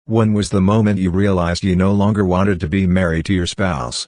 When was the moment you realized you no longer wanted to be married to your spouse?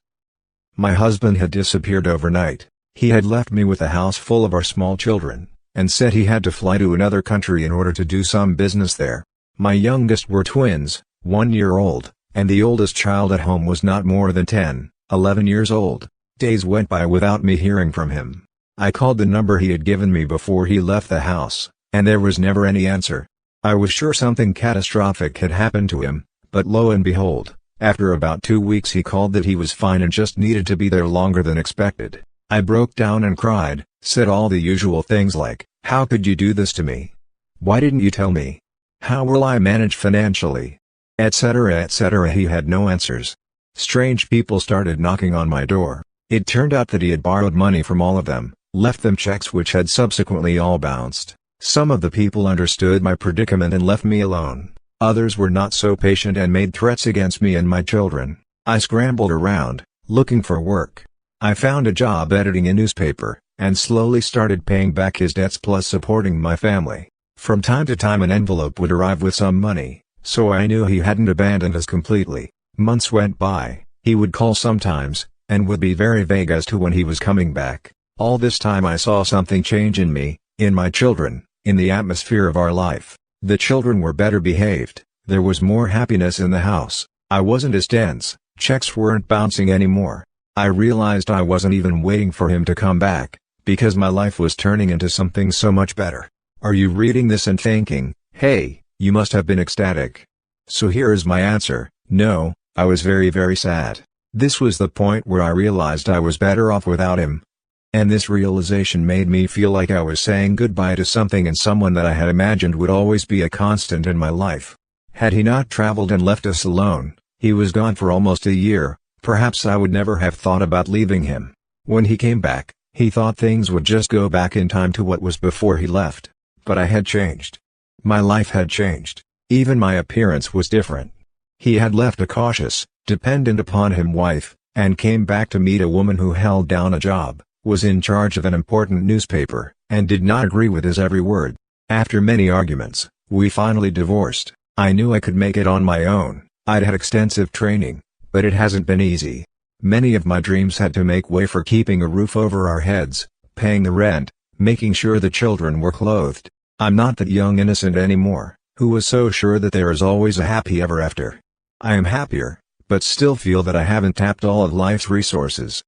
My husband had disappeared overnight. He had left me with a house full of our small children, and said he had to fly to another country in order to do some business there. My youngest were twins, 1 year old, and the oldest child at home was not more than 10, 11 years old. Days went by without me hearing from him. I called the number he had given me before he left the house, and there was never any answer. I was sure something catastrophic had happened to him, but lo and behold, after about 2 weeks he called that he was fine and just needed to be there longer than expected. I broke down and cried, said all the usual things like, "How could you do this to me? Why didn't you tell me? How will I manage financially?" etc. etc. He had no answers. Strange people started knocking on my door. It turned out that he had borrowed money from all of them, left them checks which had subsequently all bounced. Some of the people understood my predicament and left me alone. Others were not so patient and made threats against me and my children. I scrambled around, looking for work. I found a job editing a newspaper, and slowly started paying back his debts plus supporting my family. From time to time an envelope would arrive with some money, so I knew he hadn't abandoned us completely. Months went by, he would call sometimes, and would be very vague as to when he was coming back. All this time I saw something change in me, in my children, in the atmosphere of our life. The children were better behaved, there was more happiness in the house, I wasn't as tense, checks weren't bouncing anymore. I realized I wasn't even waiting for him to come back, because my life was turning into something so much better. Are you reading this and thinking, "Hey, you must have been ecstatic"? So here is my answer: no, I was very sad. This was the point where I realized I was better off without him. And this realization made me feel like I was saying goodbye to something and someone that I had imagined would always be a constant in my life. Had he not traveled and left us alone, he was gone for almost a year, perhaps I would never have thought about leaving him. When he came back, he thought things would just go back in time to what was before he left. But I had changed. My life had changed. Even my appearance was different. He had left a cautious, dependent upon him wife, and came back to meet a woman who held down a job, was in charge of an important newspaper, and did not agree with his every word. After many arguments, we finally divorced. I knew I could make it on my own. I'd had extensive training, but it hasn't been easy. Many of my dreams had to make way for keeping a roof over our heads, paying the rent, making sure the children were clothed. I'm not that young innocent anymore, who was so sure that there is always a happy ever after. I am happier, but still feel that I haven't tapped all of life's resources.